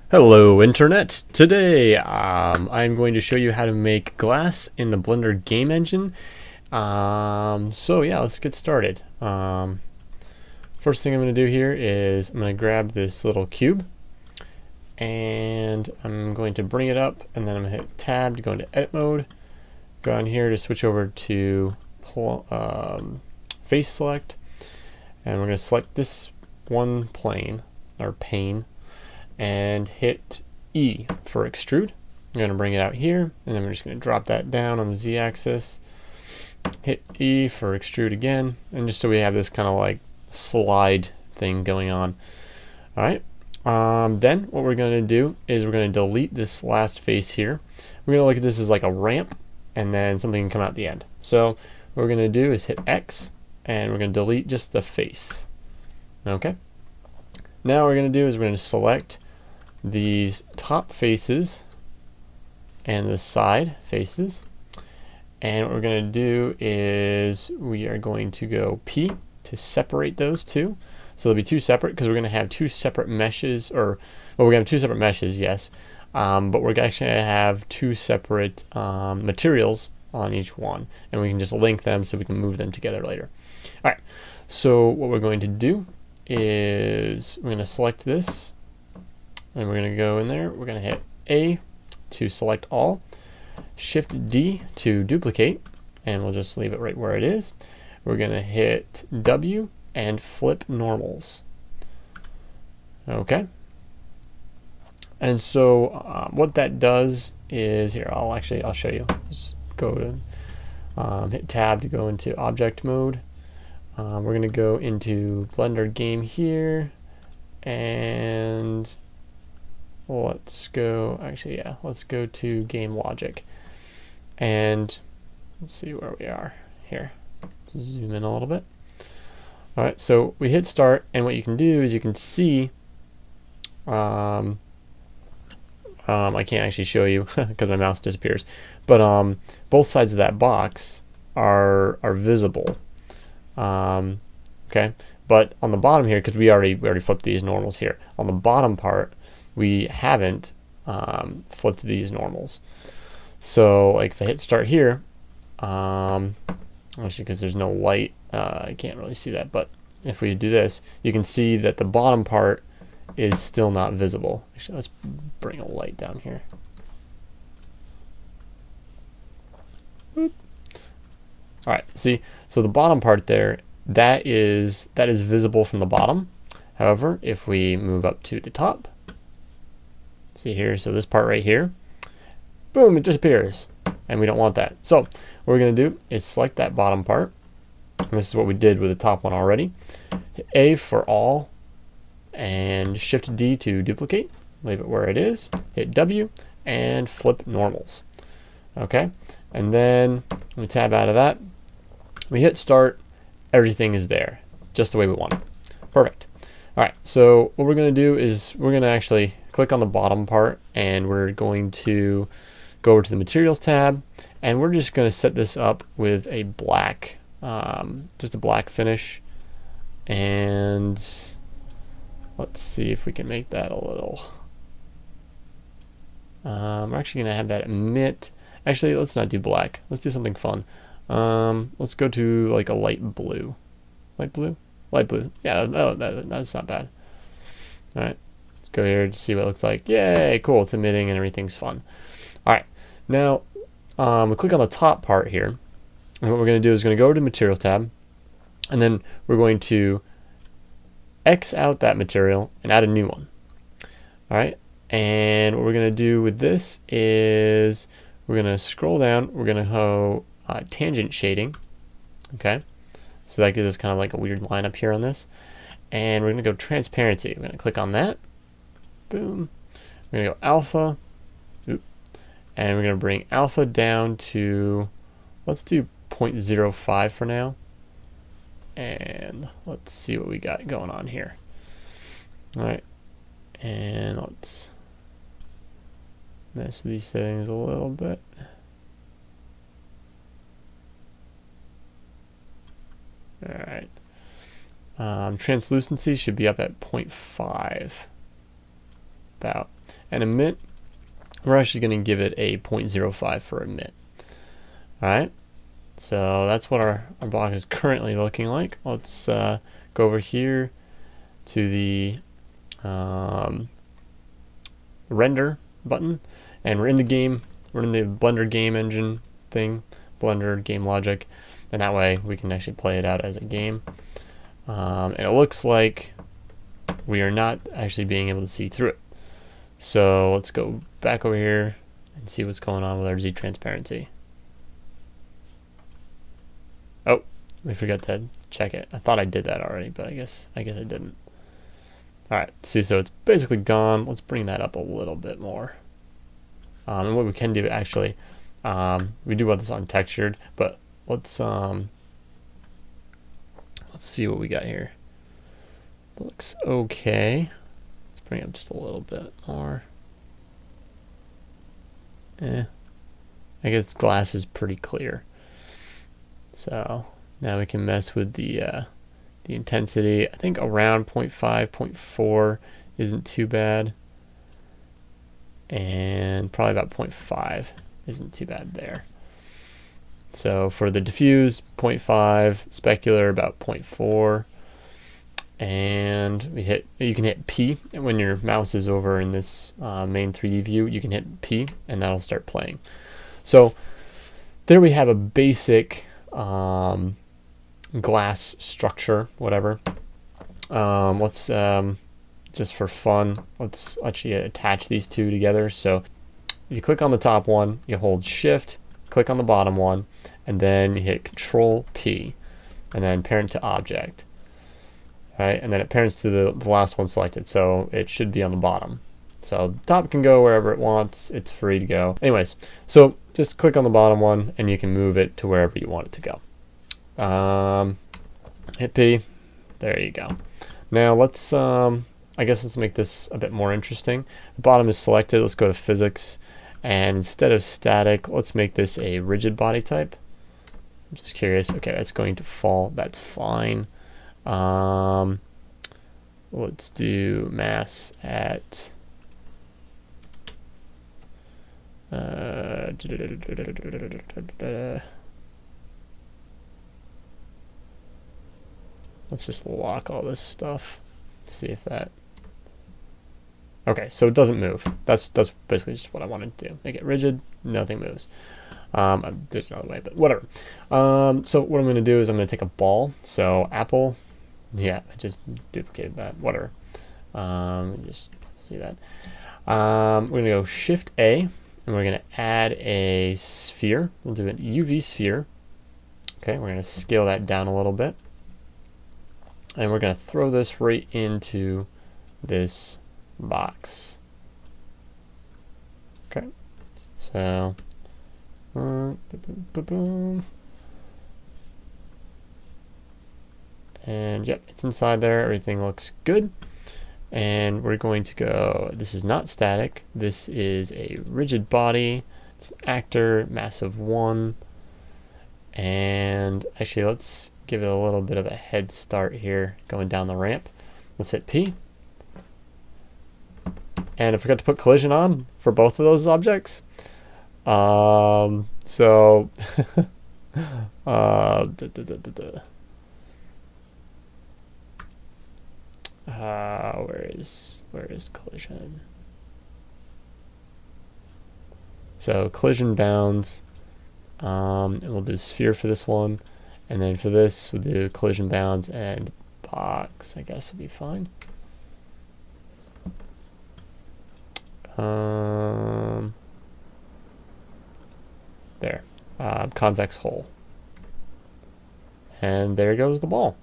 Hello Internet! Today I'm going to show you how to make glass in the Blender game engine. So yeah, let's get started. First thing I'm going to do here is I'm going to grab this little cube and I'm going to bring it up, and then I'm going to hit tab to go into edit mode. Go on here to switch over to face select, and we're going to select this one plane or pane and hit E for extrude. I'm going to bring it out here, and then we're just going to drop that down on the Z-axis. Hit E for extrude again, and just so we have this kind of like slide thing going on. All right. Then what we're going to do is we're going to delete this last face here. We're going to look at this as like a ramp, and then something can come out the end. So what we're going to do is hit X, and we're going to delete just the face. Okay. Now what we're going to do is we're going to select these top faces and the side faces, and what we're going to do is we are going to go P to separate those two. So they'll be two separate because we're going to have two separate meshes, or well, we're going to have two separate meshes, yes, but we're actually going to have two separate materials on each one, and we can just link them so we can move them together later. All right, so what we're going to do is we're going to select this, and we're going to go in there. We're going to hit A to select all, Shift D to duplicate, and we'll just leave it right where it is. We're going to hit W and flip normals. Okay. And so what that does is, here, I'll show you. Just go to hit tab to go into object mode. We're going to go into Blender game here, and let's go, actually, yeah, let's go to game logic, and let's see where we are here. Zoom in a little bit. All right, so we hit start, and what you can do is you can see, I can't actually show you because my mouse disappears, but both sides of that box are visible. Okay, but on the bottom here, because we already flipped these normals here, on the bottom part we haven't flipped these normals. So like if I hit start here, actually because there's no light, I can't really see that, but if we do this, you can see that the bottom part is still not visible. Actually, let's bring a light down here. Boop. All right, see, so the bottom part there, that is visible from the bottom. However, if we move up to the top, see here, so this part right here, boom, it disappears, and we don't want that. So what we're going to do is select that bottom part, and this is what we did with the top one already. Hit A for all, and Shift D to duplicate, leave it where it is, hit W, and flip normals. Okay, and then we tab out of that, we hit start, everything is there, just the way we want it. Perfect. All right, so what we're going to do is we're going to actually click on the bottom part, and we're going to go over to the materials tab, and we're just going to set this up with a black, just a black finish, and let's see if we can make that a little, we're actually going to have that emit. Actually, let's not do black, let's do something fun. Let's go to like a light blue. Light blue? Light blue. Yeah, no, that's not bad. Alright, let's go here to see what it looks like. Yay, cool, it's emitting and everything's fun. Alright, now we click on the top part here, and what we're going to do is going to go to Materials tab, and then we're going to X out that material and add a new one. Alright, and what we're going to do with this is we're going to scroll down, we're going to go tangent shading. Okay, so that gives us kind of like a weird line up here on this, and we're going to go transparency. We're going to click on that, boom, we're going to go alpha, and we're going to bring alpha down to, let's do 0.05 for now, and let's see what we got going on here. Alright, and let's mess with these settings a little bit. Alright, translucency should be up at 0.5, about. And emit, we're actually going to give it a 0.05 for emit. Alright, so that's what our box is currently looking like. Let's go over here to the render button, and we're in the game. We're in the Blender game engine thing, Blender game logic, and that way we can actually play it out as a game. And it looks like we are not actually being able to see through it. So let's go back over here and see what's going on with our Z transparency. Oh, we forgot to check it. I thought I did that already, but I guess I didn't. All right, see, so it's basically gone. Let's bring that up a little bit more. And what we can do actually, we do want this untextured, but let's see what we got here. Looks okay. Let's bring it up just a little bit more. I guess glass is pretty clear. So now we can mess with the intensity. I think around 0.5, 0.4 isn't too bad. And probably about 0.5 isn't too bad there. So for the diffuse, 0.5, specular about 0.4. And you can hit P when your mouse is over in this main 3D view. You can hit P and that'll start playing. So there we have a basic glass structure, whatever. Let's just for fun, let's actually attach these two together. So you click on the top one, you hold Shift, click on the bottom one, and then you hit Control P, and then parent to object. Right, and then it parents to the last one selected, so it should be on the bottom. So the top can go wherever it wants, it's free to go. Anyways, so just click on the bottom one and you can move it to wherever you want it to go. Hit P, there you go. Now let's, I guess let's make this a bit more interesting. The bottom is selected, let's go to physics, and instead of static, let's make this a rigid body type. I'm just curious, okay, that's going to fall, that's fine. Let's do mass at let's just lock all this stuff. Let's see if that. Okay, so it doesn't move. That's basically just what I wanted to do. Make it rigid, nothing moves. There's another way, but whatever. So what I'm going to do is I'm going to take a ball. So apple. Yeah, I just duplicated that. Whatever. Just see that. We're going to go Shift A, and we're going to add a sphere. We'll do an UV sphere. Okay, we're going to scale that down a little bit. And we're going to throw this right into this box. Okay, so and yep, it's inside there. Everything looks good. And we're going to go, this is not static, this is a rigid body, it's an actor, mass of 1. And actually let's give it a little bit of a head start here going down the ramp. Let's hit P. And I forgot to put collision on for both of those objects. So where is collision? So collision bounds, and we'll do sphere for this one, and then for this we'll do collision bounds and box. I guess would be fine. There, convex hole, and there goes the ball.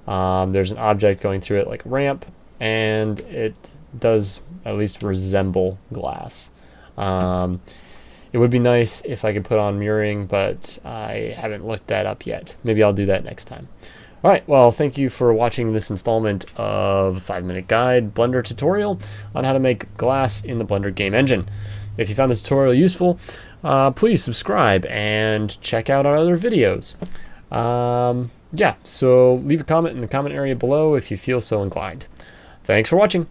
There's an object going through it like a ramp, and it does at least resemble glass. It would be nice if I could put on mirroring, but I haven't looked that up yet. Maybe I'll do that next time. Alright, well, thank you for watching this installment of 5-Minute Guide Blender tutorial on how to make glass in the Blender game engine. If you found this tutorial useful, please subscribe and check out our other videos. Yeah, so leave a comment in the comment area below if you feel so inclined. Thanks for watching.